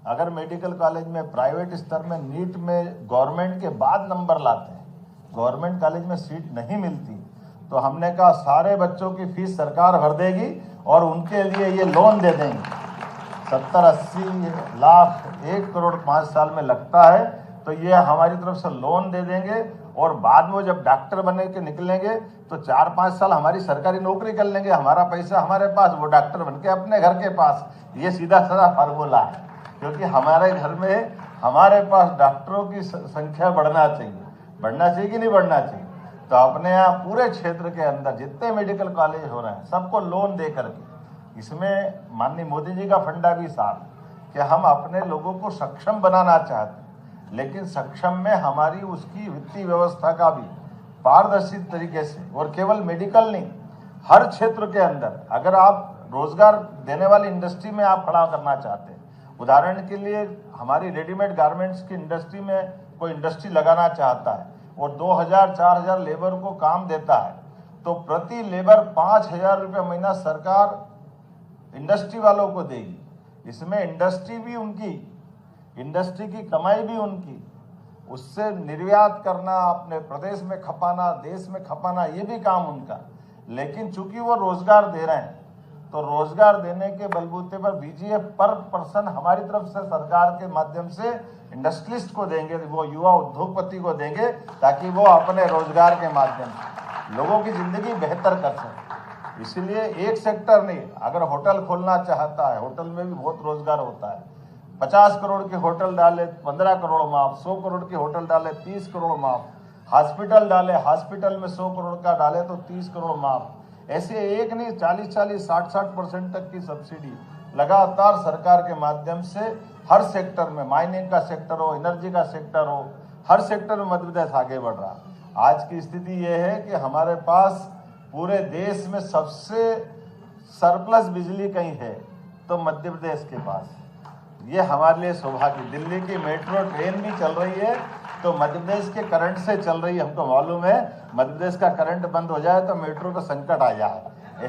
अगर medical college में private स्तर में नीट में गवर्नमेंट के बाद नंबर लाते हैं, गवर्नमेंट कॉलेज में सीट नहीं मिलती, तो हमने कहा सारे बच्चों की फीस सरकार भर देगी और उनके लिए ये लोन दे देंगे। 70-80 लाख 1 करोड़ 5 साल में लगता है, तो ये हमारी तरफ से लोन दे देंगे और बाद में जब डॉक्टर बने के निकलेंगे तो 4-5 साल हमारी सरकारी नौकरी कर लेंगे, हमारा पैसा हमारे पास, वो डॉक्टर बन के अपने घर के पास। ये सीधा साधा फार्मूला है, क्योंकि हमारे घर में हमारे पास डॉक्टरों की संख्या बढ़ना चाहिए कि नहीं बढ़ना चाहिए। तो अपने यहाँ पूरे क्षेत्र के अंदर जितने मेडिकल कॉलेज हो रहे हैं सबको लोन दे करके, इसमें माननीय मोदी जी का फंडा भी साथ कि हम अपने लोगों को सक्षम बनाना चाहते हैं, लेकिन सक्षम में हमारी उसकी वित्तीय व्यवस्था का भी पारदर्शी तरीके से, और केवल मेडिकल नहीं, हर क्षेत्र के अंदर अगर आप रोजगार देने वाली इंडस्ट्री में आप खड़ा करना चाहते हैं, उदाहरण के लिए हमारी रेडीमेड गारमेंट्स की इंडस्ट्री में कोई इंडस्ट्री लगाना चाहता है और 2000-4000 लेबर को काम देता है, तो प्रति लेबर 5000 रुपये महीना सरकार इंडस्ट्री वालों को देगी। इसमें इंडस्ट्री भी उनकी, इंडस्ट्री की कमाई भी उनकी, उससे निर्यात करना, अपने प्रदेश में खपाना, देश में खपाना, ये भी काम उनका। लेकिन चूंकि वो रोजगार दे रहे हैं, तो रोजगार देने के बलबूते पर बीजीएफ पर पर्सन हमारी तरफ से सरकार के माध्यम से इंडस्ट्रियलिस्ट को देंगे, वो युवा उद्योगपति को देंगे, ताकि वो अपने रोजगार के माध्यम से लोगों की जिंदगी बेहतर कर सके। इसलिए एक सेक्टर नहीं, अगर होटल खोलना चाहता है, होटल में भी बहुत रोजगार होता है। 50 करोड़ के होटल डाले 15 करोड़ माफ, 100 करोड़ के होटल डाले 30 करोड़ माफ, हॉस्पिटल डाले, हॉस्पिटल में 100 करोड़ का डाले तो 30 करोड़ माफ। ऐसे एक नहीं, 40-40, 60-60% तक की सब्सिडी लगातार सरकार के माध्यम से हर सेक्टर में, माइनिंग का सेक्टर हो, एनर्जी का सेक्टर हो, हर सेक्टर में मध्य प्रदेश आगे बढ़ रहा। आज की स्थिति ये है कि हमारे पास पूरे देश में सबसे सरप्लस बिजली कहीं है तो मध्य प्रदेश के पास। ये हमारे लिए सौभाग्य। दिल्ली की मेट्रो ट्रेन भी चल रही है तो मध्य प्रदेश के करंट से चल रही है। हमको मालूम है मध्य प्रदेश का करंट बंद हो जाए तो मेट्रो को संकट आ जाए।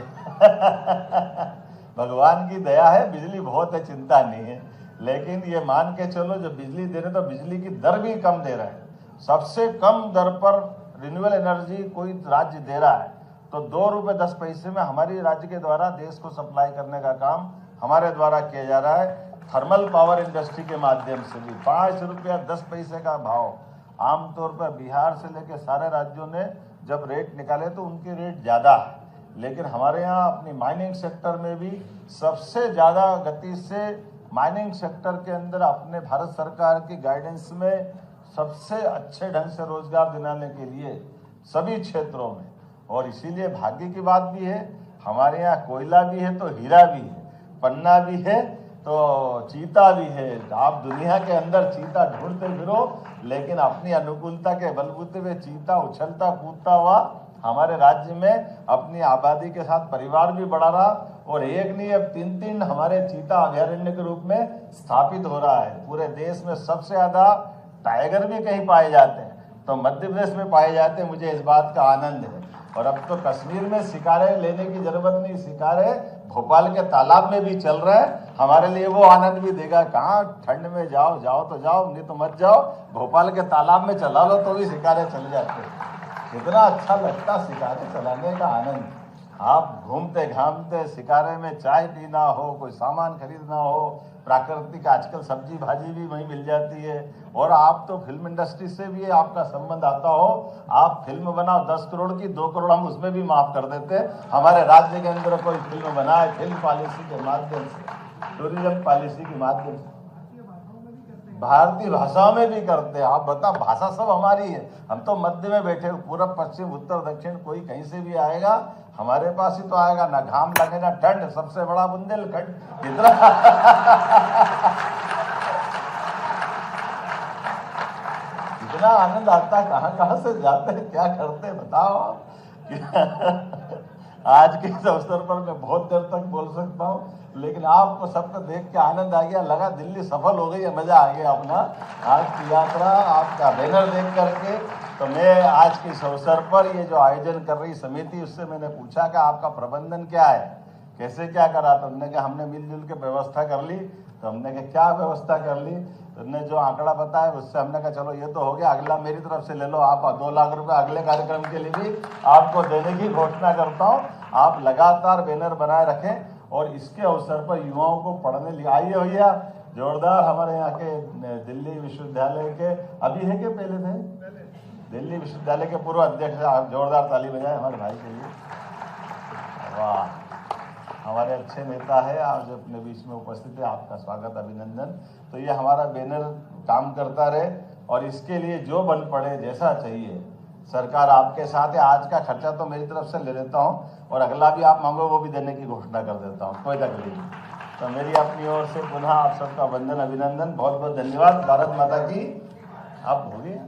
भगवान की दया है, बिजली बहुत है, चिंता नहीं है। लेकिन ये मान के चलो, जो बिजली दे रहे तो बिजली की दर भी कम दे रहे हैं। सबसे कम दर पर रिन्यूएबल एनर्जी कोई राज्य दे रहा है तो 2 रुपये 10 पैसे में हमारी राज्य के द्वारा देश को सप्लाई करने का काम हमारे द्वारा किया जा रहा है। थर्मल पावर इंडस्ट्री के माध्यम से भी 5 रुपया 10 पैसे का भाव, आमतौर पर बिहार से लेकर सारे राज्यों ने जब रेट निकाले तो उनके रेट ज़्यादा है, लेकिन हमारे यहाँ अपनी माइनिंग सेक्टर में भी सबसे ज़्यादा गति से माइनिंग सेक्टर के अंदर अपने भारत सरकार की गाइडेंस में सबसे अच्छे ढंग से रोजगार दिलाने के लिए सभी क्षेत्रों में। और इसीलिए भाग्य की बात भी है, हमारे यहाँ कोयला भी है तो हीरा भी है, पन्ना भी है तो चीता भी है। आप दुनिया के अंदर चीता ढूंढते फिरो, लेकिन अपनी अनुकूलता के बलबूते पे चीता उछलता कूदता हुआ हमारे राज्य में अपनी आबादी के साथ परिवार भी बढ़ा रहा, और एक नहीं अब 3-3 हमारे चीता अभयारण्य के रूप में स्थापित हो रहा है। पूरे देश में सबसे ज्यादा टाइगर भी कहीं पाए जाते हैं तो मध्य प्रदेश में पाए जाते हैं। मुझे इस बात का आनंद है। और अब तो कश्मीर में शिकारे लेने की जरूरत नहीं, शिकारे भोपाल के तालाब में भी चल रहे हैं। हमारे लिए वो आनंद भी देगा। कहाँ ठंड में जाओ तो जाओ, नहीं तो मत जाओ, भोपाल के तालाब में चला लो तो भी शिकारे चले जाते हैं। कितना अच्छा लगता शिकारे चलाने का आनंद। आप घूमते घामते शिकारे में चाय पीना हो, कोई सामान खरीदना हो, प्राकृतिक आजकल सब्जी भाजी भी वहीं मिल जाती है। और आप तो फिल्म इंडस्ट्री से भी आपका संबंध आता हो, आप फिल्म बनाओ 10 करोड़ की, 2 करोड़ हम उसमें भी माफ कर देते। हमारे राज्य के अंदर कोई फिल्म बनाए फिल्म पॉलिसी के माध्यम से, टूरिज्म पॉलिसी के माध्यम से, भारतीय भाषाओं में भी करते हैं। आप बताओ, भाषा सब हमारी है। हम तो मध्य में बैठे, पूरब पश्चिम उत्तर दक्षिण, कोई कहीं से भी आएगा हमारे पास ही तो आएगा। ना घाम लगे ना ठंड, सबसे बड़ा बुंदेलखंड। इतना आनंद आता है। कहाँ से जाते हैं, क्या करते हैं, बताओ आप। आज के इस अवसर पर मैं बहुत देर तक बोल सकता हूँ, लेकिन आपको सबको देख के आनंद आ गया, लगा दिल्ली सफल हो गई है, मजा आ गया अपना आज की यात्रा, आपका बैनर देख करके। तो मैं आज के इस अवसर पर ये जो आयोजन कर रही समिति, उससे मैंने पूछा कि आपका प्रबंधन क्या है, कैसे क्या करा, तो उन्होंने कहा हमने मिलजुल के व्यवस्था कर ली। तो हमने कहा क्या व्यवस्था कर ली, तुमने जो आंकड़ा बताया उससे हमने कहा चलो ये तो हो गया, अगला मेरी तरफ से ले लो आप 2 लाख रुपए अगले कार्यक्रम के लिए भी आपको देने की घोषणा करता हूँ। आप लगातार बैनर बनाए रखें और इसके अवसर पर युवाओं को पढ़ने लिए आइए भैया। जोरदार हमारे यहाँ के दिल्ली विश्वविद्यालय के अभी है कि पहले थे, दिल्ली विश्वविद्यालय के पूर्व अध्यक्ष, आप जोरदार ताली बजाएं हमारे भाई के लिए। वाह, हमारे अच्छे नेता है, आज अपने बीच में उपस्थित है, आपका स्वागत अभिनंदन। तो ये हमारा बैनर काम करता रहे और इसके लिए जो बल पड़े जैसा चाहिए सरकार आपके साथ है। आज का खर्चा तो मेरी तरफ से ले लेता हूँ और अगला भी आप मांगो वो भी देने की घोषणा कर देता हूँ, कोई तकलीफ नहीं। तो मेरी अपनी ओर से पुनः आप सबका वंदन अभिनंदन, बहुत बहुत धन्यवाद। भारत माता की। आप हो गए।